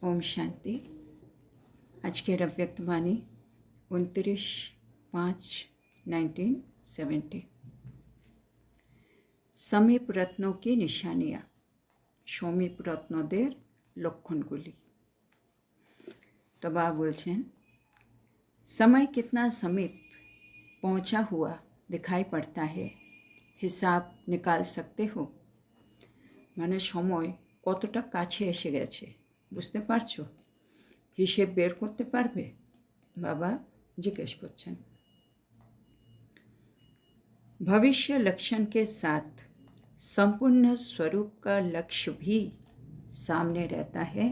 ओम शांति। आज के अव्यक्त वाणी 29/5/1970। समीप रत्नों की निशानियाँ, সমীপ রত্নদের লক্ষণগুলি। तो बाबा बोलছেন, समय कितना समीप पहुँचा हुआ दिखाई पड़ता है, हिसाब निकाल सकते हो? মানে সময় কতটা কাছে এসে গেছে বুঝতে পারছো? হিসেব বের করতে পারবে? बाबा जिज्ञेस करছেন। भविष्य लक्षण के साथ संपूर्ण स्वरूप का लक्ष्य भी सामने रहता है।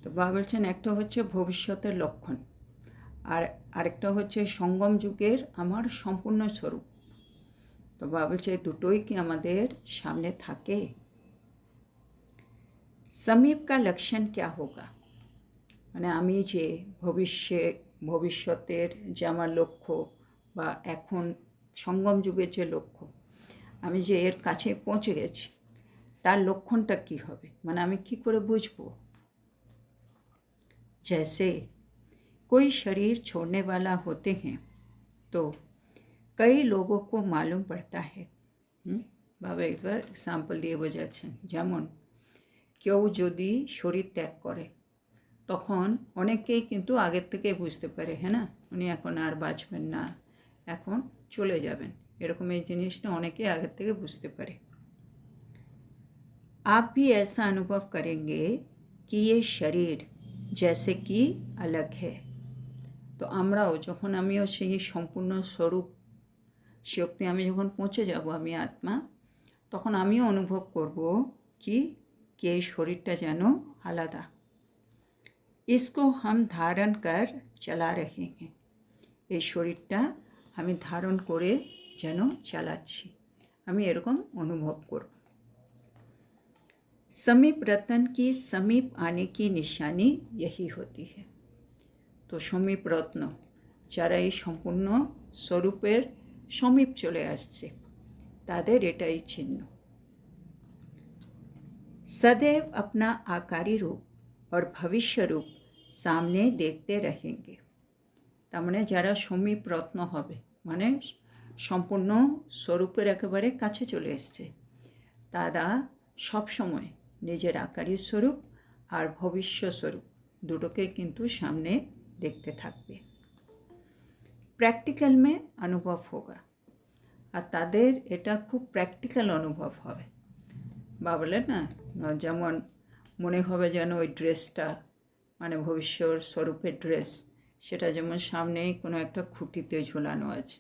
तो बाबा বলছেন একটা হচ্ছে ভবিষ্যতের লক্ষণ আর আরেকটা হচ্ছে সঙ্গম যুগের আমার সম্পূর্ণ স্বরূপ। তো বাবা বলছে দুটোই কি আমাদের সামনে থাকে? समीप का लक्षण क्या होगा? মানে আমি যে ভবিষ্যতের যে আমার লক্ষ্য বা এখন সঙ্গম যুগের যে লক্ষ্য, আমি যে এর কাছে পৌঁছে গেছি তার লক্ষণটা কী হবে, মানে আমি কী করে বুঝবো? जैसे कोई शरीर छोड़ने वाला होते हैं तो कई लोगों को मालूम पड़ता है। বাবা একবার এক্সাম্পল দিয়ে বোঝাচ্ছেন, যেমন কেউ যদি শরীর ত্যাগ করে তখন অনেকেই কিন্তু আগের থেকে বুঝতে পারে, হ্যাঁ না, উনি এখন আর বাঁচবেন না, এখন চলে যাবেন, এরকম এই জিনিসটা অনেকেই আগের থেকে বুঝতে পারে। आप भी ऐसा अनुभव करेंगे कि ये शरीर जैसे कि अलग है। তো আমরাও যখন আমিও সেই সম্পূর্ণ স্বরূপ শক্তি আমি যখন পৌঁছে যাব, আমি আত্মা, তখন আমিও অনুভব করব কি এই শরীরটা যেন আলাদা। इसको हम धारण कर चला रहे हैं। এই শরীরটা আমি ধারণ করে যেন চালাচ্ছি, আমি এরকম অনুভব করব। समीप रतन की समीप आने की निशानी यही होती है। তো সমীপ রত্ন যারা এই সম্পূর্ণ স্বরূপের সমীপ চলে আসছে তাদের এটাই চিহ্ন। सदैव अपना आकारी रूप और भविष्य रूप सामने देखते रहेंगे। তার মানে যারা সমীপ রত্ন হবে, মানে সম্পূর্ণ স্বরূপের একেবারে কাছে চলে এসছে, তারা সবসময় নিজের আকারী স্বরূপ আর ভবিষ্য স্বরূপ দুটোকে কিন্তু সামনে দেখতে থাকবে। প্র্যাকটিক্যাল মে অনুভব হোগা, আর তাদের এটা খুব প্র্যাকটিক্যাল অনুভব হবে। বা বলে না, যেমন মনে হবে যেন ওই ড্রেসটা, মানে ভবিষ্যৎ স্বরূপের ড্রেস, সেটা যেমন সামনেই কোনো একটা খুঁটিতে ঝোলানো আছে,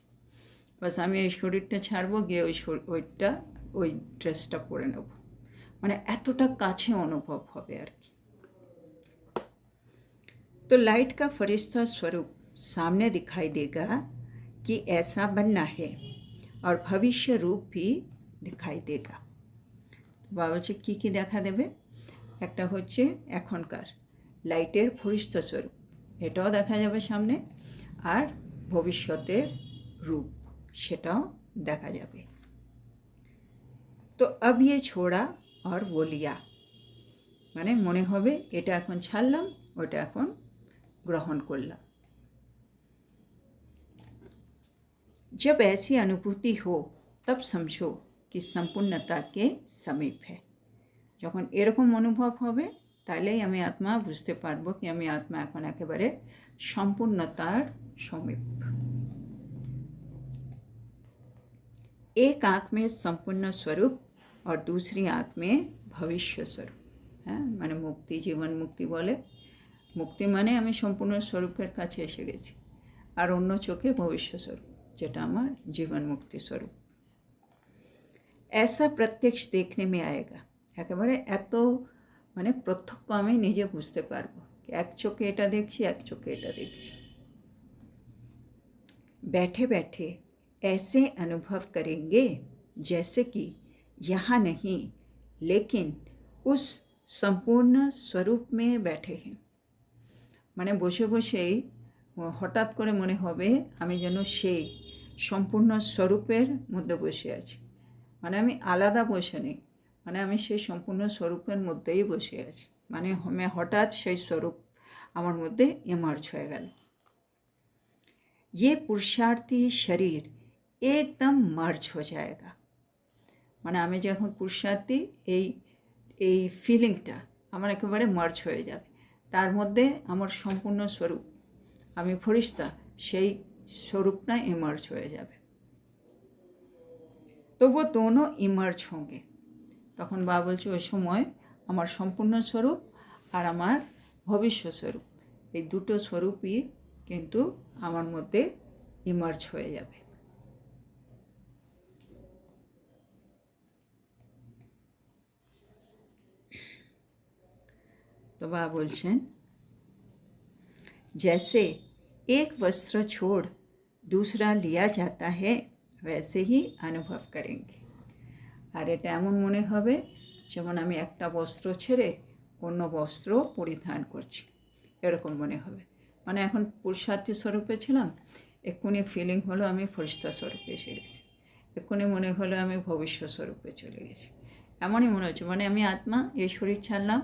বাস আমি এই শরীরটা ছাড়বো, গিয়ে ওই ড্রেসটা পরে নেব, মানে এতটা কাছে অনুভব হবে আর কি। तो लाइट का फरिश्ता स्वरूप सामने दिखाई देगा कि ऐसा बनना है, और भविष्य रूप भी दिखाई देगा। বাবা বলছে কী কী দেখা দেবে? একটা হচ্ছে এখনকার লাইটের ফরিস্তা স্বরূপ, এটাও দেখা যাবে সামনে, আর ভবিষ্যতের রূপ সেটাও দেখা যাবে। তো अब ये छोड़ा और वो लिया, মানে মনে হবে এটা এখন ছাড়লাম, ওটা এখন গ্রহণ করলাম। जब ऐसी अनुभूति हो तब समझो कि संपूर्णता के समीप है। যখন এরকম অনুভব হবে তাহলেই আমি আত্মা বুঝতে পারবো কি আমি আত্মা এখন একেবারে সম্পূর্ণতার সমীপ। एक आँख में संपूर्ण स्वरूप और दूसरी आँख में भविष्य स्वरूप। হ্যাঁ, মানে মুক্তি, জীবন মুক্তি বলে, মুক্তি মানে আমি সম্পূর্ণ স্বরূপের কাছে এসে গেছি, আর অন্য চোখে ভবিষ্য স্বরূপ, যেটা আমার জীবন মুক্তি স্বরূপ। ऐसा प्रत्यक्ष देखने में आएगा, একেবারে এত মানে প্রত্যক্ষ আমি নিজে বুঝতে পারবো, এক চোখে এটা দেখছি, এক চোখে এটা দেখছি। बैठे बैठे ऐसे अनुभव करेंगे जैसे कि यहाँ नहीं लेकिन उस संपूर्ण स्वरूप में बैठे हैं। মানে বসে বসেই হঠাৎ করে মনে হবে আমি যেন সেই সম্পূর্ণ স্বরূপের মধ্যে বসে আছি, মানে আমি আলাদা বসে নেই, মানে আমি সেই সম্পূর্ণ স্বরূপের মধ্যেই বসে আছি, মানে হঠাৎ সেই স্বরূপ আমার মধ্যে ইমার্জ হয়ে গেল। ये पुरुषार्थी शरीर एकदम मर्ज हो जाएगा। মানে আমি যখন পুরুষার্থী এই ফিলিংটা আমার একেবারে মার্জ হয়ে যাবে, তার মধ্যে আমার সম্পূর্ণ স্বরূপ, আমি ফরিস্তা, সেই স্বরূপটা ইমার্জ হয়ে যাবে। তো वो दोनों इमर्ज होंगे। তখন বাবা বলছে ওই সময় আমার সম্পূর্ণ স্বরূপ আর আমার ভবিষ্যৎ স্বরূপ, এই দুটো স্বরূপই কিন্তু আমার মধ্যে ইমার্জ হয়ে যাবে। तो बाबा बोलছেন जैसे एक वस्त्र छोड़ दूसरा लिया जाता है वैसे ही अनुभव करेंगे। আর এটা এমন মনে হবে যেমন আমি একটা বস্ত্র ছেড়ে অন্য বস্ত্র পরিধান করছি, এরকম মনে হবে। মানে এখন পুরুষার্থী স্বরূপে ছিলাম, এক্ষুনি ফিলিং হলো আমি ফরিস্তা স্বরূপে এসে গেছি, এক্ষুনি মনে হলো আমি ভবিষ্যৎ স্বরূপে চলে গেছি, এমনই মনে হচ্ছে। মানে আমি আত্মা, এই শরীর ছাড়লাম,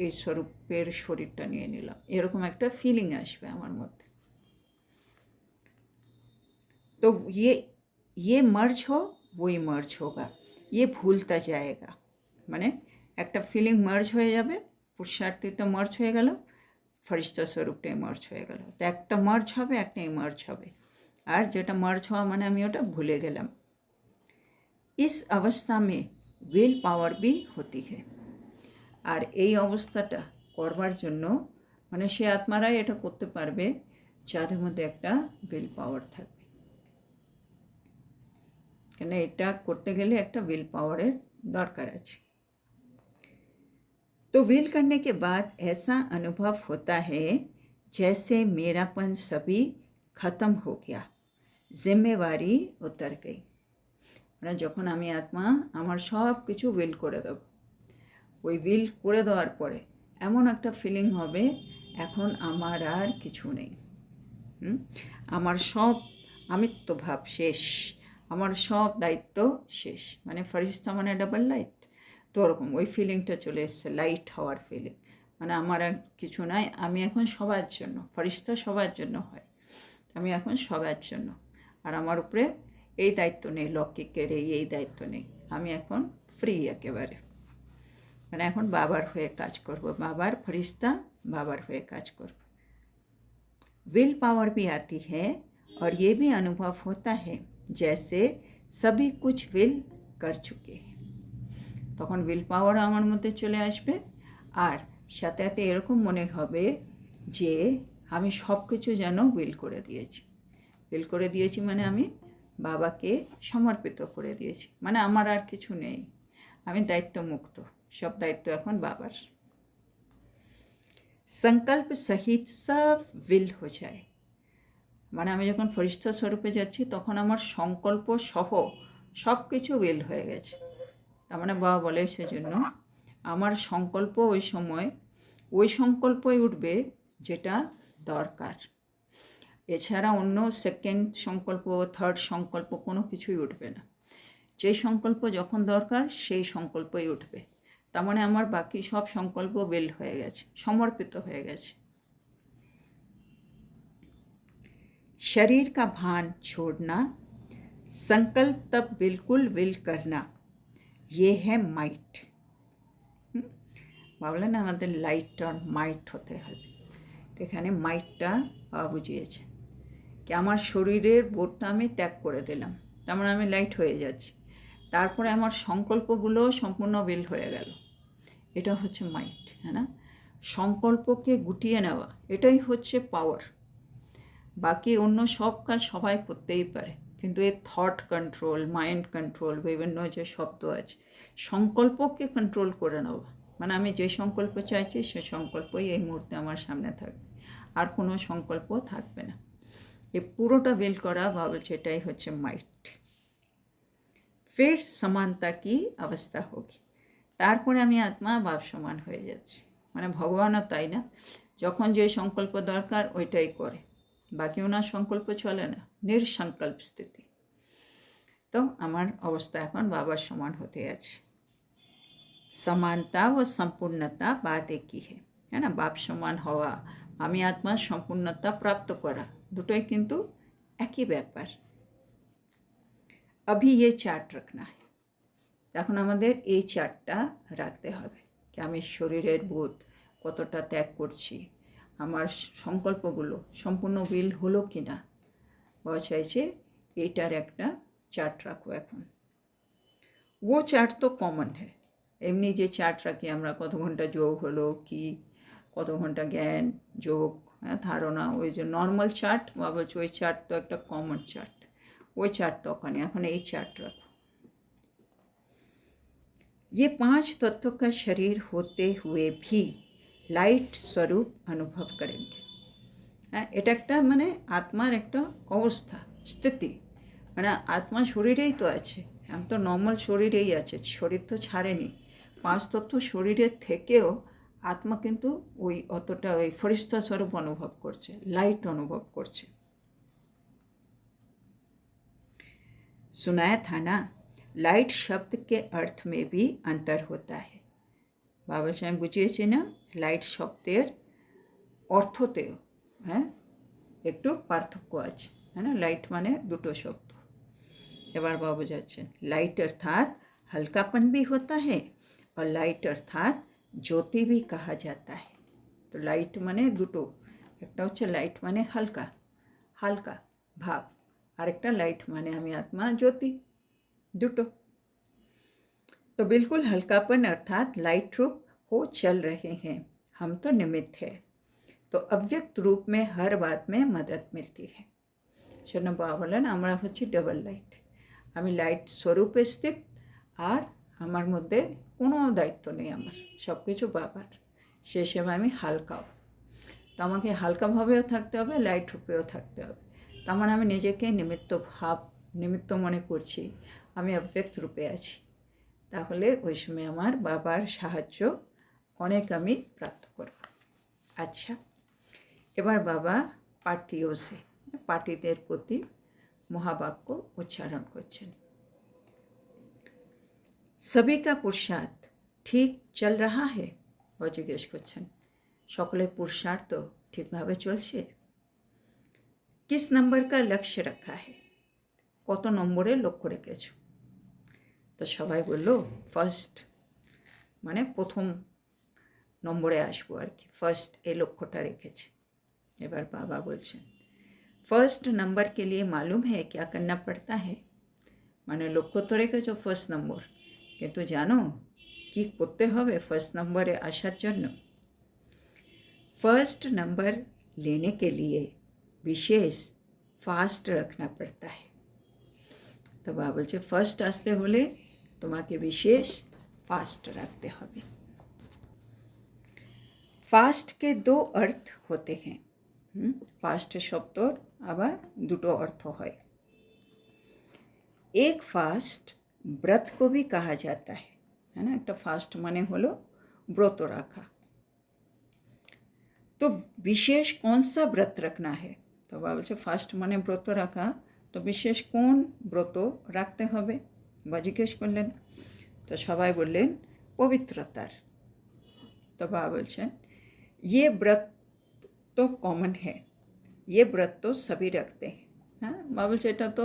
এই স্বরূপের শরীরটা নিয়ে নিলাম, এরকম একটা ফিলিং আসবে আমার মধ্যে। তো ये मर्ज हो वही मर्ज होगा, ये भूलता जाएगा। মানে একটা ফিলিং মার্জ হয়ে যাবে, পুরুষার্থীটা মার্জ হয়ে গেল, ফরিস্তা স্বরূপটা মার্জ হয়ে গেল। তো একটা মার্জ হবে, একটা ইমার্জ হবে, আর যেটা মার্জ হওয়া মানে আমি ওটা ভুলে গেলাম। इस अवस्था में विल पावर भी होती है। আর এই অবস্থাটা করবার জন্য মানে সে আত্মারাই এটা করতে পারবে যাদের মধ্যে একটা উইল পাওয়ার থাকবে। কেন এটা করতে গেলে একটা विल पावरेर दरकार আছে। तो विल करने के बाद ऐसा अनुभव होता है जैसे मेरापन सभी खत्म हो गया, जिम्मेवारी उतर गई। মানে যখন আমি আত্মা আমার সব কিছু উইল করে দেব, ওই উইল করে দেওয়ার পরে এমন একটা ফিলিং হবে এখন আমার আর কিছু নেই, আমার সব আমিত্বভাব শেষ, আমার সব দায়িত্ব শেষ। মানে ফরিস্তা মানে ডাবল লাইট, তো ওরকম ওই ফিলিংটা চলে এসছে, লাইট হওয়ার ফিলিং। মানে আমার আর কিছু নাই, আমি এখন সবার জন্য, ফরিস্তা সবার জন্য হয়, আমি এখন সবার জন্য, আর আমার উপরে এই দায়িত্ব নেই, লৌকিকের এই দায়িত্ব নেই, আমি এখন ফ্রি একেবারে। মানে এখন বাবার হয়ে কাজ করব, বাবার ফরিস্তা, বাবার হয়ে কাজ করব। विल पावर भी आती है और ये भी अनुभव होता है जैसे सभी कुछ विल कर चुके हैं। তখন উইল পাওয়ার আমার মধ্যে চলে আসবে, আর সাথে সাথে এরকম মনে হবে যে আমি সব কিছু যেন উইল করে দিয়েছি। উইল করে দিয়েছি মানে আমি বাবাকে সমর্পিত করে দিয়েছি, মানে আমার আর কিছু নেই, আমি দায়িত্ব মুক্ত, সব দায়িত্ব এখন বাবার। संकल्प सहित सब विल हो जाए। মানে আমি যখন ফরিস্তা স্বরূপে যাচ্ছি তখন আমার সংকল্প সহ সব কিছু উইল হয়ে গেছে। তার মানে বাবা বলে সেজন্য আমার সংকল্প ওই সময় ওই সংকল্পই উঠবে যেটা দরকার, এছাড়া অন্য সেকেন্ড সংকল্প, থার্ড সংকল্প কোনো কিছুই উঠবে না। যেই সংকল্প যখন দরকার সেই সংকল্পই উঠবে। তার মানে আমার বাকি সব সংকল্প উইল হয়ে গেছে, সমর্পিত হয়ে গেছে। शरीर का भान छोड़ना, संकल्प तब बिल्कुल विल करना, ये है माइट। ভাবলেন না আমাদের লাইট আর মাইট হতে হবে, তো এখানে মাইটটা বুঝিয়েছে কি আমার শরীরের বোধটা আমি ত্যাগ করে দিলাম, তার মানে আমি লাইট হয়ে যাচ্ছি, তারপরে আমার সংকল্পগুলো সম্পূর্ণ উইল হয়ে গেল, এটা হচ্ছে মাইট, হ্যাঁ না? সংকল্পকে গুটিয়ে নেওয়া, এটাই হচ্ছে পাওয়ার। বাকি অন্য সব কাজ সবাই করতেই পারে, কিন্তু এই থট কন্ট্রোল, মাইন্ড কন্ট্রোল, বিভিন্ন যে শব্দ আছে, সংকল্পকে কন্ট্রোল করে নেওয়া, মানে আমি যে সংকল্প চাইছি সে সংকল্পই এই মুহূর্তে আমার সামনে থাকবে, আর কোনো সংকল্প থাকবে না। এই পুরোটা উইল করা বা বলছে এটাই হচ্ছে মাইট। ফের সমানতা কি অবস্থা হোগি, তারপরে আমি আত্মা বাপ সমান হয়ে যাচ্ছি। মানে ভগবানও তাই না, যখন যে সংকল্প দরকার ওইটাই করে, বাকি ওনার সংকল্প চলে না, নির্সংকল্প স্থিতি। তো আমার অবস্থা এখন বাবার সমান হতে আছে। समानता व संपूर्णता बात एक ही है ना, बाप समान हवा আমি আত্মার সম্পূর্ণতা প্রাপ্ত করা দুটোই কিন্তু একই ব্যাপার। अभी ये चार्ट रखना है, এখন আমাদের এই চার্টটা রাখতে হবে কি আমি শরীরের বোধ কতটা ত্যাগ করছি, আমার সংকল্পগুলো সম্পূর্ণ বিল হলো কি না, বাবা চাইছে এইটার একটা চার্ট রাখো এখন। ও চার্ট তো কমন হ্যাঁ, এমনি যে চার্ট রাখি আমরা কত ঘন্টা যোগ হলো কি, কত ঘন্টা জ্ঞান যোগ হ্যাঁ ধারণা, ওই যে নর্মাল চার্ট বা বলছি ওই চার্ট তো একটা কমন চার্ট, ওই চার্ট তো ওখানে, এখন এই চার্ট রাখো। ये 5 तत्वों का शरीर होते हुए भी लाइट स्वरूप अनुभव करेंगे। হ্যাঁ এটা একটা মানে আত্মার একটা অবস্থা স্থিতি, মানে আত্মা শরীরেই তো আছে, এখন তো নর্মাল শরীরেই আছে, শরীর তো ছাড়েনি। 5 তত্ত্ব শরীরের থেকেও আত্মা কিন্তু ওই অতটা ওই ফরিস্তা স্বরূপ অনুভব করছে, লাইট অনুভব করছে। सुनाया था ना, लाइट शब्द के अर्थ में भी अंतर होता है। বাবা সাহেব বুঝিয়েছে না, লাইট শব্দের অর্থতেও হ্যাঁ একটু পার্থক্য আছে, है ना, লাইট মানে দুটো শব্দ। এবার বাবা বোঝাচ্ছেন लाइट अर्थात हल्कापन भी होता है और लाइट अर्थात ज्योति भी कहा जाता है। तो लाइट মানে দুটো, একটা হচ্ছে লাইট মানে হালকা হালকা ভাব, আরেকটা লাইট মানে আমি আত্মা ज्योति, দুটো। तो बिल्कुल हल्कापन अर्थात लाइट रूप हो चल रहे हैं, हम तो निमित्त है, तो अव्यक्त रूप में हर बात में मदद मिलती है। সেজন্য বাবা বলেন আমরা হচ্ছি ডাবল লাইট, আমি লাইট স্বরূপে স্থিত আর আমার মধ্যে কোনো দায়িত্ব নেই, আমার সব কিছু বাবার, সে সময় আমি হালকাও, তো আমাকে হালকাভাবেও থাকতে হবে, লাইট রূপেও থাকতে হবে। তার মানে আমি নিজেকে নিমিত্ত ভাব নিমিত্ত মনে করছি, আমি অব্যক্ত রূপে আছি, তাহলে ওই সময় আমার বাবার সাহায্য অনেক আমি প্রাপ্ত করব। আচ্ছা, এবার বাবা পার্টিওসে পার্টিদের প্রতি মহাবাক্য উচ্চারণ করছেন। सभी का पुरुषार्थ ठीक चल रहा है, ও জিজ্ঞেস করছেন সকলের পুরুষার্থ ঠিকভাবে চলছে। किस नंबर का लक्ष्य रखा है, কত নম্বরে লক্ষ্য রেখেছো। তো সবাই বলল ফার্স্ট, মানে প্রথম নম্বরে আসবো আর কি, ফার্স্ট এই লক্ষ্যটা রেখেছে। এবার বাবা বলছেন फर्स्ट नंबर के लिए मालूम है क्या करना पड़ता है, মানে লক্ষ্য তো রেখেছো ফার্স্ট নম্বর, কিন্তু জানো কি করতে হবে ফার্স্ট নম্বরে আসার জন্য। फर्स्ट नंबर लेने के लिए विशेष फास्ट रखना पड़ता है। তো বাবা বলছে ফার্স্ট আসতে হলে তোমাকে বিশেষ ফাস্ট রাখতে হবে। फास्ट के दो अर्थ होते हैं, फास्ट शब्दर আবার দুটো অর্থ হয়। एक फास्ट व्रत को भी कहा जाता है ना, একটা फास्ट মানে হলো ব্রত রাখা। तो विशेष कौन सा व्रत रखना है, তো বাবা বলছে ফাস্ট মানে ব্রত রাখা, তো বিশেষ কোন ব্রত রাখতে হবে বা জিজ্ঞেস করলেন। তো সবাই বললেন পবিত্রতার। তো বাবা বলছেন ये व्रत तो कॉमन है, ये व्रत तो सभी रखते हैं। হ্যাঁ বাবা বলছে এটা তো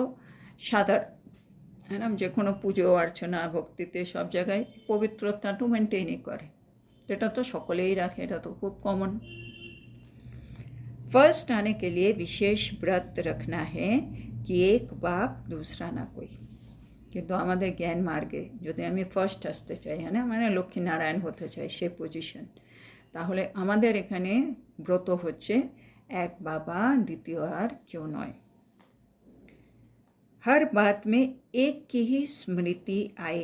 সাধারণ, হ্যাঁ না, যে কোনো পুজো অর্চনা ভক্তিতে সব জায়গায় পবিত্রতাটা মেনটেনই করে, এটা তো সকলেই রাখে, এটা তো খুব কমন। फर्स्ट आने के लिए विशेष व्रत रखना है कि एक बाप दूसरा ना कोई। কিন্তু আমাদের জ্ঞান মার্গে যদি আমি ফার্স্ট আসতে চাই, হ্যাঁ না, মানে লক্ষ্মীনারায়ণ হতে চাই সে পজিশন, তাহলে আমাদের এখানে ব্রত হচ্ছে এক বাবা দ্বিতীয় আর কেউ নয়। हर बात में एक की ही स्मृति आए,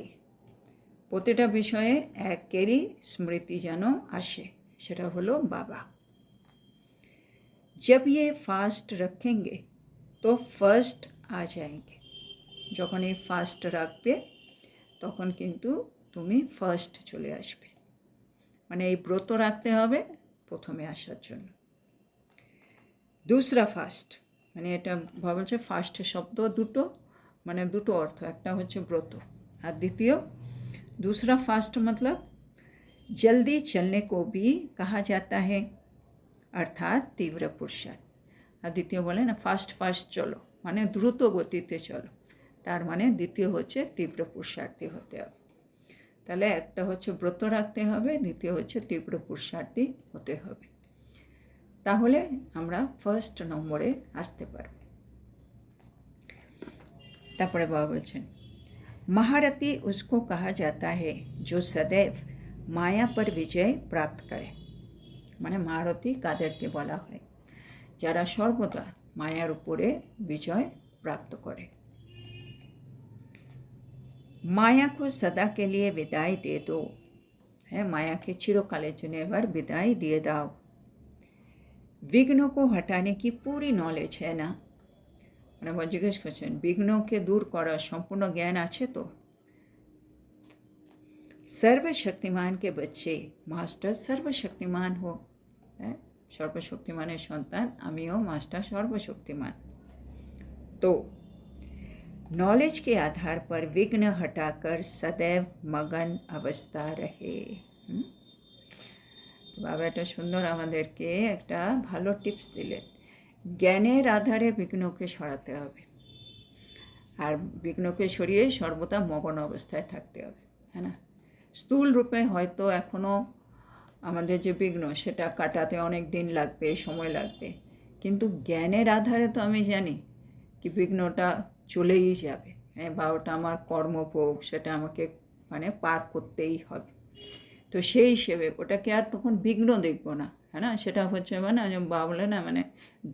প্রতিটা বিষয়ে একেরই স্মৃতি যেন আসে, সেটা হলো বাবা। जब ये फास्ट रखेंगे तो फर्स्ट आ जाएंगे, যখন এই ফাস্ট রাখবে তখন কিন্তু তুমি ফার্স্ট চলে আসবে, মানে এই ব্রত রাখতে হবে প্রথমে আসার জন্য। दूसरा फास्ट মানে এটা বলছে ফার্স্ট শব্দ দুটো, মানে দুটো অর্থ, একটা হচ্ছে ব্রত আর দ্বিতীয় दूसरा फास्ट मतलब जल्दी चलने को भी कहा जाता है अर्थात तीव्र पुरुषार्थ। আর দ্বিতীয় বলে না ফাস্ট ফাস্ট চলো মানে দ্রুত গতিতে চলো, তার মানে দ্বিতীয় হচ্ছে তীব্র পুরুষার্থী হতে হবে। তাহলে একটা হচ্ছে ব্রত রাখতে হবে, দ্বিতীয় হচ্ছে তীব্র পুরুষার্থী হতে হবে, তাহলে আমরা ফার্স্ট নম্বরে আসতে পারব। তারপরে বাবা বলছেন महारथी उसको कहा जाता है जो सदैव माया पर विजय प्राप्त करे। মানে মহারথী কাদেরকে বলা হয়? যারা সর্বদা মায়ার উপরে বিজয় প্রাপ্ত করে। माया को सदा के लिए विदाई दे दो, है माया के चिरकालेর জন্য এবার বিদায় দিয়ে দাও। विघ्नों को हटाने की पूरी नॉलेज है ना, মানে জিজ্ঞেস করছেন বিঘ্নকে দূর করার সম্পূর্ণ জ্ঞান আছে তো? सर्वशक्तिमान के बच्चे मास्टर सर्वशक्तिमान हो, है सर्वशक्तिमाনের সন্তান আমিও মাস্টার सर्वशक्तिमान। तो नॉलेज के आधार पर विघ्न हटाकर सदैव मगन अवस्था रहे। तो बाबा এটা সুন্দর আমাদেরকে একটা ভালো টিপস দিলেন, জ্ঞানের আধারে বিঘ্নকে সরাতে হবে আর বিঘ্নকে সরিয়ে সর্বদা মগন অবস্থায় থাকতে হবে, হ্যাঁ না? স্থূল রূপে হয়তো এখনও আমাদের যে বিঘ্ন সেটা কাটাতে অনেক দিন লাগবে, সময় লাগবে, কিন্তু জ্ঞানের আধারে তো আমি জানি কি বিঘ্নটা চলেই যাবে, হ্যাঁ, বা ওটা আমার কর্মভোগ, সেটা আমাকে মানে পার করতেই হবে। তো সেই হিসেবে ওটাকে আর তখন বিঘ্ন দেখবো না, হ্যাঁ না? সেটা হচ্ছে মানে বা বলে না মানে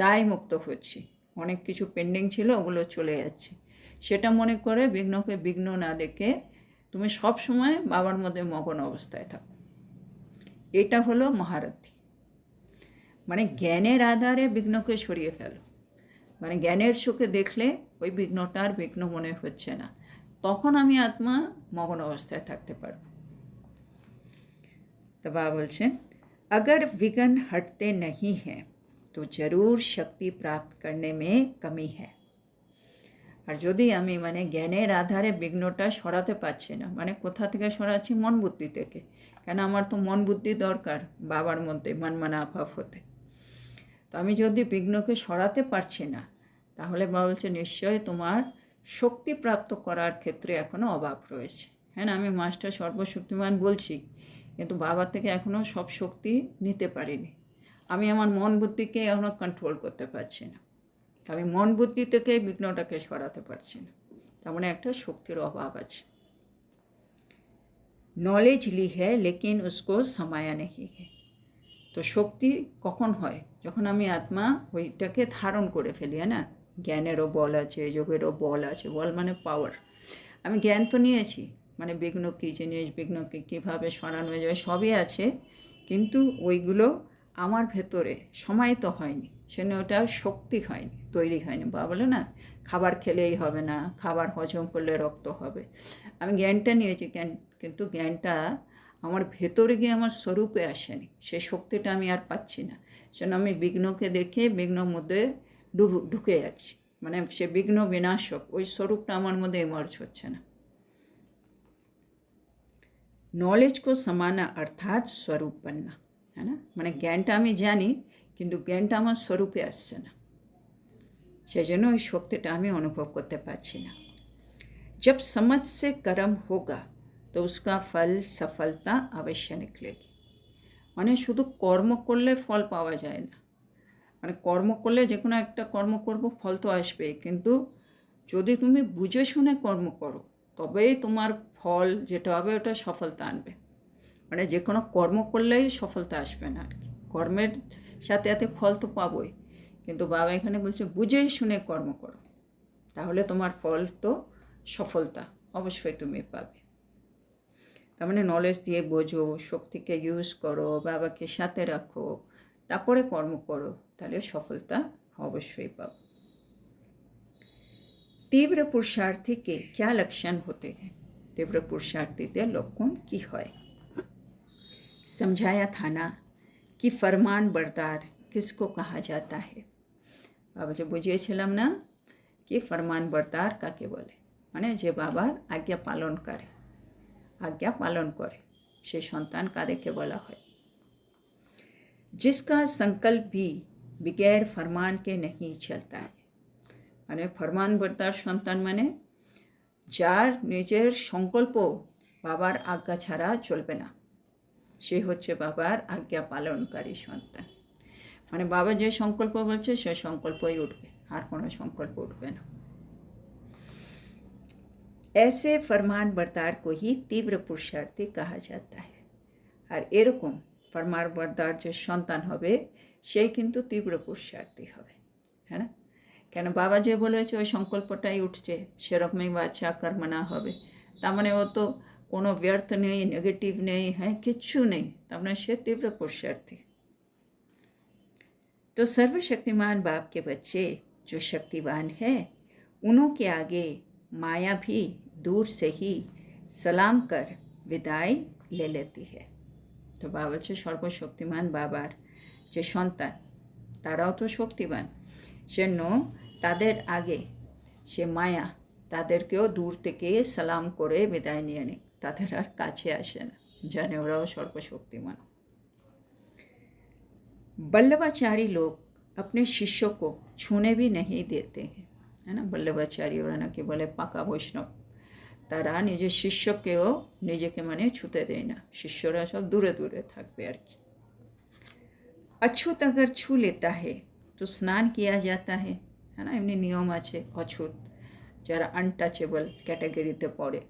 দায়মুক্ত হচ্ছি, অনেক কিছু পেন্ডিং ছিল ওগুলো চলে যাচ্ছে, সেটা মনে করে বিঘ্নকে বিঘ্ন না দেখে তুমি সব সময় বাবার মধ্যে মগন অবস্থায় থাকো। এটা হলো মহারথী, মানে জ্ঞানের আধারে বিঘ্নকে সরিয়ে ফেলো, মানে জ্ঞানের চোখে দেখলে ওই বিঘ্নটা আর বিঘ্ন মনে হচ্ছে না, তখন আমি আত্মা মগন অবস্থায় থাকতে পারবো। तो बाबा बोलছেন अगर विघ्न हटते नहीं हैं तो जरूर शक्ति प्राप्त करने में कमी है। আর যদি আমি মানে জ্ঞানের আধারে বিঘ্নটা সরাতে পারছি না, মানে কোথা থেকে সরাচ্ছি? মন বুদ্ধি থেকে, কেন আমার তো মন বুদ্ধি দরকার বাবার মধ্যে মনমানা ভাব হতে। তো আমি যদি বিঘ্নকে সরাতে পারছি না, তাহলে বাবা বলছে নিশ্চয়ই তোমার শক্তি প্রাপ্ত করার ক্ষেত্রে এখনও অভাব রয়েছে। হ্যাঁ, আমি মাস্টার সর্বশক্তিমান বলছি, কিন্তু বাবার থেকে এখনও সব শক্তি নিতে পারিনি, আমি আমার মন বুদ্ধিকে এখনও কন্ট্রোল করতে পারছি না, আমি মন বুদ্ধি থেকে বিঘ্নটাকে সরাতে পারছি না, তার মানে একটা শক্তির অভাব আছে। নলেজ লি হ্যাঁ লেকিন উসকো সমায়া নেহি হ্যাঁ। তো শক্তি কখন হয়? যখন আমি আত্মা ওইটাকে ধারণ করে ফেলি, না? জ্ঞানেরও বল আছে, যোগেরও বল আছে, বল মানে পাওয়ার। আমি জ্ঞান তো নিয়েছি, মানে বিঘ্ন কী জিনিস, বিঘ্নকে কীভাবে সরানো যায় সবই আছে, কিন্তু ওইগুলো আমার ভেতরে সমাহিত হয়নি, সেজন্য ওটা শক্তি হয়নি, তৈরি হয়নি। বা বলে না খাবার খেলেই হবে না, খাবার হজম করলে রক্ত হবে। আমি জ্ঞানটা নিয়েছি, কিন্তু জ্ঞানটা আমার ভেতরে গিয়ে আমার স্বরূপে আসেনি, সেই শক্তিটা আমি আর পাচ্ছি না, সেজন্য আমি বিঘ্নকে দেখে বিঘ্নর মধ্যে ঢুকে যাচ্ছি, মানে সে বিঘ্ন বিনাশক ওই স্বরূপটা আমার মধ্যে ইমার্জ হচ্ছে না। নলেজ কো সমানা অর্থাৎ স্বরূপ বন্না, है ना? মানে জ্ঞানটা আমি জানি, কিন্তু জ্ঞানটা আমার স্বরূপে আসছে না, সেই জন্য ওই শক্তিটা আমি অনুভব করতে পারছি না। जब समझ से कर्म होगा तो उसका फल सफलता अवश्य निकलेगी। মানে শুধু কর্ম করলে ফল পাওয়া যায় না, মানে কর্ম করলে যে কোনো একটা কর্ম করব ফল তো আসবে, কিন্তু যদি তুমি বুঝে শুনে কর্ম করো তবেই তোমার ফল যেটা হবে ওটা সফলতা আনবে। মানে যে কোনো কর্ম করলেই সফলতা আসবে না আর কি, কর্মের সাথে সাথে ফল তো পাবোই, কিন্তু বাবা এখানে বলছে বুঝেই শুনে কর্ম করো, তাহলে তোমার ফল তো সফলতা অবশ্যই তুমি পাবে। তার মানে নলেজ দিয়ে বোঝো, শক্তিকে ইউজ করো, বাবাকে সাথে রাখো, তারপরে কর্ম করো, তাহলে সফলতা অবশ্যই পাবো। तीव्र पुरुषार्थी के क्या लक्षण होते हैं? तीव्र पुरुषार्थीদের লক্ষণ কি হয়? समझाया था ना कि फरमान बरदार किसको कहा जाता है। বাবা যে বুঝিয়েছিলাম না কি ফরমান বরদার কাকে বলে। মানে যে বাবার আজ্ঞা পালন করে সেই সন্তান কাদেরকে বলা হয়। जिसका संकल्प भी बगैर फरमान के नहीं चलता है, মানে ফরমান বর্তার সন্তান মানে যার নিজের সংকল্প বাবার আজ্ঞা ছাড়া চলবে না, সে হচ্ছে বাবার আজ্ঞা পালনকারী সন্তান। মানে বাবা যে সংকল্প বলছে সে সংকল্পই উঠবে, আর কোনো সংকল্প উঠবে না। ऐसे फरमान बरदार को ही तीव्र पुरुषार्थी कहा जाता है। আর এরকম ফরমান বরদার যে সন্তান হবে সেই কিন্তু তীব্র পুরুষার্থী হবে, হ্যাঁ না? কেন বাবা যে বলেছে ওই সংকল্পটাই উঠছে, সেরকমই বাচ্চা কর্মনা হবে। তার মানে ও তো কোনো ব্যর্থ নেই, নেগেটিভ নেই, হ্যাঁ কিচ্ছু নেই, তার মানে সে তীব্র পুরুষার্থী। तो सर्वशक्तिमान बाप के बच्चे जो शक्तिवान है उन्हों के आगे माया भी दूर से ही सलाम कर विदाई ले लेती है। তো বাবা হচ্ছে সর্বশক্তিমান বাবার যে সন্তান, তারাও তো শক্তিবান, সেজন্য তাদের আগে সে মায়া তাদেরকেও দূর থেকে সালাম করে বিদায় নিয়ে নেয়, তাদের আর কাছে আসে না, জানে ওরাও সর্বশক্তিমান। बल्लभाचारी लोग अपने शिष्यों को छूने भी नहीं देते हैं, है ना? बल्लभाचारी ওরা নাকি বলে পাকা বৈষ্ণব, তারা নিজের শিষ্যকেও নিজেকে মানে ছুতে দেয় না, শিষ্যরা সব দূরে দূরে থাকবে আর কি। अछूत अगर छू लेता है तो स्नान किया जाता है না? এমনি নিয়ম আছে, অছুত যারা আনটাচেবল ক্যাটাগরিতে পড়ে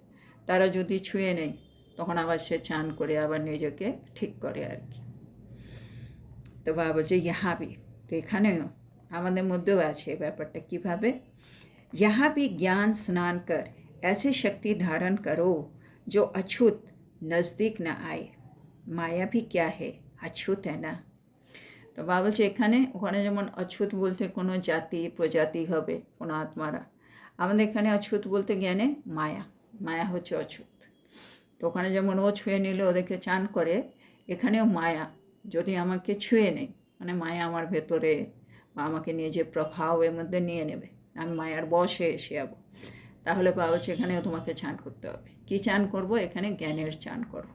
তারা যদি ছুঁয়ে নেয় তখন আবার সে চান করে আবার নিজেকে ঠিক করে আর কি। তো বাবা বলছে यहाँ भी, তো এখানেও আমাদের মধ্যেও আছে ব্যাপারটা কীভাবে। यहाँ भी ज्ञान स्नान कर ऐसी शक्ति धारण करो जो अछूत नज़दीक न आए। माया भी क्या है, अछूत है ना। তো বাবা বলছে ওখানে যেমন অছুত বলতে কোনো জাতি প্রজাতি হবে, কোনো আত্মারা, আমাদের এখানে অছুত বলতে জ্ঞানে মায়া হচ্ছে অছুত। তো ওখানে যেমন ও ছুঁয়ে নিলে ওদেরকে চান করে, এখানেও মায়া যদি আমাকে ছুঁয়ে নেই, মানে মায়া আমার ভেতরে বা আমাকে নিয়ে যে প্রভাব এর মধ্যে নিয়ে নেবে, আমি মায়ার বশে এসে যাবো, তাহলে বাবা বলছে এখানেও তোমাকে চান করতে হবে। কি চান করব? এখানে জ্ঞানের চান করো।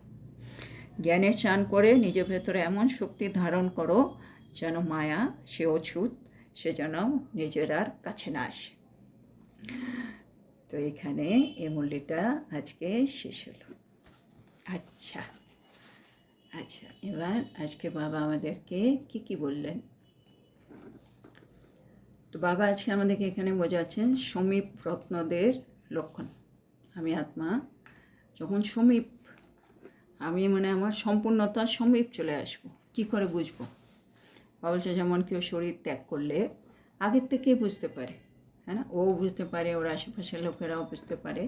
জ্ঞানের চান করে নিজের ভেতরে এমন শক্তি ধারণ করো যেন মায়া, সে অছুত, সে যেন নিজের আর কাছে না আসে। তো এখানে এই মূল্যটা আজকে শেষ হলো। আচ্ছা, এবার আজকে বাবা আমাদেরকে কি বললেন। তো বাবা আজকে আমাদেরকে এখানে বোঝাচ্ছেন সমীপ রত্নদের লক্ষণ। আমি আত্মা যখন সমীপ, আমি মানে আমার সম্পূর্ণতার সমীপ চলে আসবো, কি করে বুঝবো? বাবা বলছে যেমন কেউ শরীর ত্যাগ করলে আগের থেকেই বুঝতে পারে, হ্যাঁ না? ও বুঝতে পারে, ওর আশেপাশের লোকেরাও বুঝতে পারে।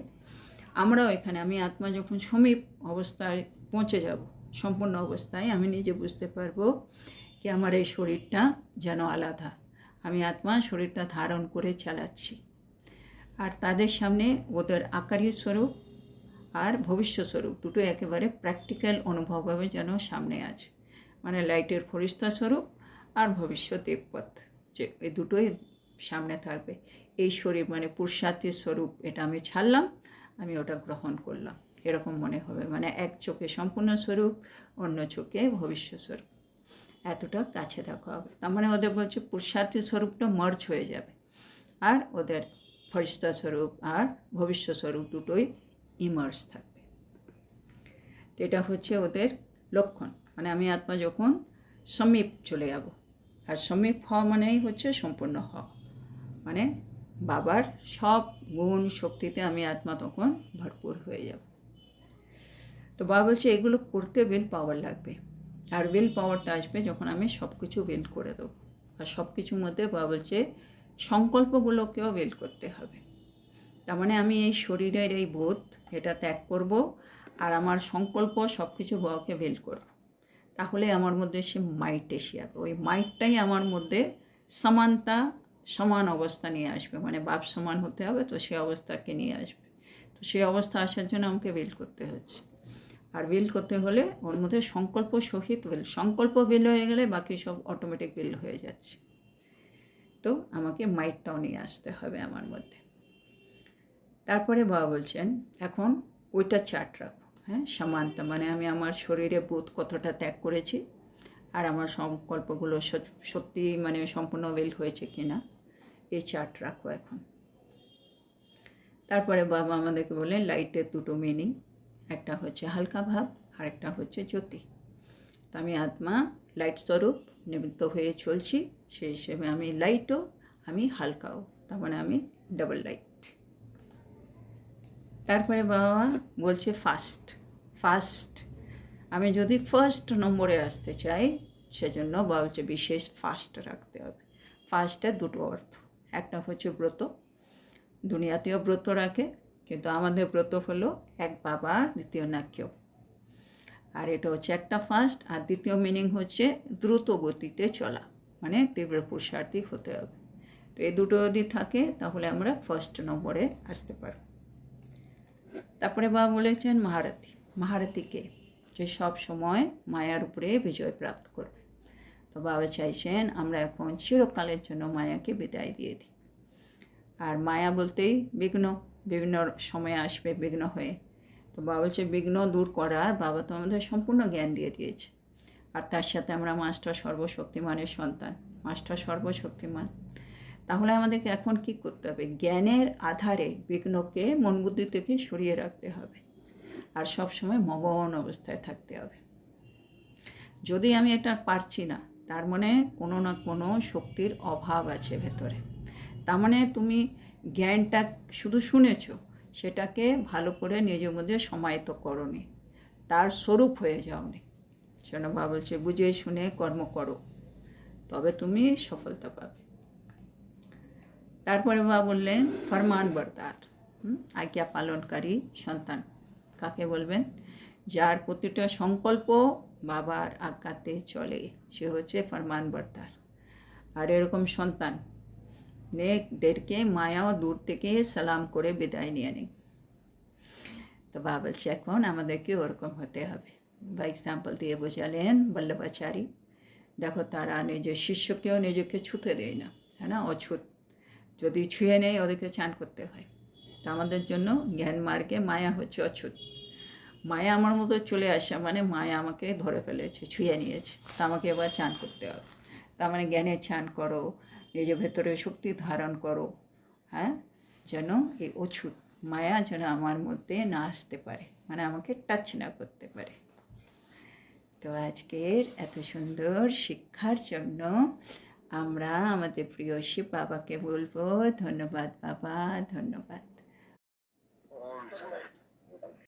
আমরাও এখানে আমি আত্মা যখন সমীপ অবস্থায় পৌঁছে যাব, সম্পূর্ণ অবস্থায়, আমি নিজে বুঝতে পারবো কি আমার এই শরীরটা যেন আলাদা, আমি আত্মা শরীরটা ধারণ করে চালাচ্ছি। আর তাদের সামনে ওদের আকারী স্বরূপ আর ভবিষ্যৎ স্বরূপ দুটো একেবারে প্র্যাকটিক্যাল অনুভব হবে যেন সামনে আছে, মানে লাইটের ফরিস্তা স্বরূপ আর ভবিষ্যৎ দেবপথ, যে এই দুটোই সামনে থাকবে। এই শরীর মানে পুরুষার্থী স্বরূপ, এটা আমি ছাড়লাম, আমি ওটা গ্রহণ করলাম, এরকম মনে হবে। মানে এক চোখে সম্পূর্ণ স্বরূপ, অন্য চোখে ভবিষ্যৎ স্বরূপ, এতটা কাছে দেখা হবে। তার মানে ওদের বলছে পুরুষার্থী স্বরূপটা মার্জ হয়ে যাবে, আর ওদের ফরিস্তা স্বরূপ আর ভবিষ্যৎ স্বরূপ দুটোই ইমার্জ থাকবে। তো এটা হচ্ছে ওদের লক্ষণ, মানে আমি আত্মা যখন সমীপ চলে যাব। আর সমীপ হওয়া মানেই হচ্ছে সম্পূর্ণ হওয়া, মানে বাবার সব গুণ শক্তিতে আমি আত্মা তখন ভরপুর হয়ে যাব। তো বাবা বলছে এগুলো করতে উইল পাওয়ার লাগবে, আর উইল পাওয়ারটা আসবে যখন আমি সব কিছু উইল করে দেবো। আর সব কিছুর মধ্যে বাবা বলছে সংকল্পগুলোকেও উইল করতে হবে। তার মানে আমি এই শরীরের এই বোধ এটা ত্যাগ করব, আর আমার সংকল্প সব কিছু বাবাকে উইল করব, তাহলে আমার মধ্যে সে মাইট এসে যাবে। ওই মাইটটাই আমার মধ্যে সমানতা, সমান অবস্থা নিয়ে আসবে, মানে বাপ সমান হতে হবে, তো সে অবস্থাকে নিয়ে আসবে। তো সেই অবস্থা আসার জন্য আমাকে উইল করতে হচ্ছে। আর উইল করতে হলে ওর মধ্যে সংকল্প সহিত উইল, সংকল্প উইল হয়ে গেলে বাকি সব অটোমেটিক উইল হয়ে যাচ্ছে। তো আমাকে মাইটটাও নিয়ে আসতে হবে আমার মধ্যে। তারপরে বাবা বলছেন এখন ওইটা চার্ট রাখো, হ্যাঁ, সমানতা মানে আমি আমার শরীরে বোধ কতটা ত্যাগ করেছি আর আমার সংকল্পগুলো সত্যি মানে সম্পূর্ণ ওয়েল হয়েছে কি না, এই চার্ট রাখো এখন। তারপরে বাবা আমাদেরকে বললেন লাইটের দুটো মিনিং, একটা হচ্ছে হালকা ভাব আর একটা হচ্ছে জ্যোতি। তো আমি আত্মা লাইট স্বরূপ নিমিত্ত হয়ে চলছি, সেই হিসেবে আমি লাইটও আমি হালকাও, তার মানে আমি ডাবল লাইট। তারপরে বাবা বলছে ফার্স্ট আমি যদি ফার্স্ট নম্বরে আসতে চাই সেজন্য বাবা বলছে বিশেষ ফার্স্ট রাখতে হবে। ফার্স্টের দুটো অর্থ, একটা হচ্ছে ব্রত, দুনিয়াতেও ব্রত রাখে কিন্তু আমাদের ব্রত হলো এক বাবা দ্বিতীয় না কেউ, আর এটা হচ্ছে একটা ফার্স্ট। আর দ্বিতীয় মিনিং হচ্ছে দ্রুত গতিতে চলা, মানে তীব্র পুরুষার্থী হতে হবে। তো এই দুটো যদি থাকে তাহলে আমরা ফার্স্ট নম্বরে আসতে পারব। তারপরে বাবা বলেছেন মহারথীকে যে সব সময় মায়ার উপরে বিজয় প্রাপ্ত করবে। তো বাবা চাইছেন আমরা এখন চিরকালের জন্য মায়াকে বিদায় দিয়ে দিই। আর মায়া বলতেই বিঘ্ন, বিভিন্ন সময় আসবে বিঘ্ন হয়ে। তো বাবা বলছে বিঘ্ন দূর করার বাবা তো আমাদের সম্পূর্ণ জ্ঞান দিয়ে দিয়েছে, আর তার সাথে আমরা মাস্টার সর্বশক্তিমানের সন্তান, মাস্টার সর্বশক্তিমান। তাহলে আমাদেরকে এখন কি করতে হবে, জ্ঞানের আধারে বিঘ্নকে মন বুদ্ধি থেকে সরিয়ে রাখতে হবে আর সবসময় মগন অবস্থায় থাকতে হবে। যদি আমি এটা পারছি না তার মানে কোনো না কোনো শক্তির অভাব আছে ভেতরে। তার মানে তুমি জ্ঞানটা শুধু শুনেছ, সেটাকে ভালো করে নিজের মধ্যে সমাহিত করোনি, তার স্বরূপ হয়ে যাওনি। সেটা বাবা বলছে বুঝে শুনে কর্ম করো, তবে তুমি সফলতা পাবে। তারপরে বাবা বললেন ফরমান বরদার, আজ্ঞা পালনকারী সন্তান কাকে বলবেন, যার প্রতিটা সংকল্প বাবার আজ্ঞাতে চলে, সে হচ্ছে ফরমান বরদার। আর এরকম সন্তান নেকদেরকে মায়া দূর থেকে সালাম করে বিদায় নিয়ে নিই। তো বাবা বলছে এখন আমাদেরকে ওরকম হতে হবে। বা এক্সাম্পল দিয়ে বোঝালেন বল্লভাচারী, দেখো তারা নিজের শিষ্যকেও নিজেকে ছুঁতে দেয় না, হ্যাঁ না, অছুত, যদি ছুঁয়ে নেই ওদেরকে চান করতে হয়। তো আমাদের জন্য জ্ঞান মার্গে মায়া হচ্ছে অছুত। মায়া আমার মতো চলে আসা মানে মায়া আমাকে ধরে ফেলেছে, ছুঁয়ে নিয়েছে, তা আমাকে এবার চান করতে হবে। তার মানে জ্ঞানের চান করো, নিজের ভেতরে শক্তি ধারণ করো, হ্যাঁ, যেন এই অছুত মায়া যেন আমার মধ্যে না আসতে পারে, মানে আমাকে টাচ না করতে পারে। তো আজকের এত সুন্দর শিক্ষার জন্য আমরা আমাদের প্রিয় শিব বাবাকে বলবো ধন্যবাদ বাবা, ধন্যবাদ।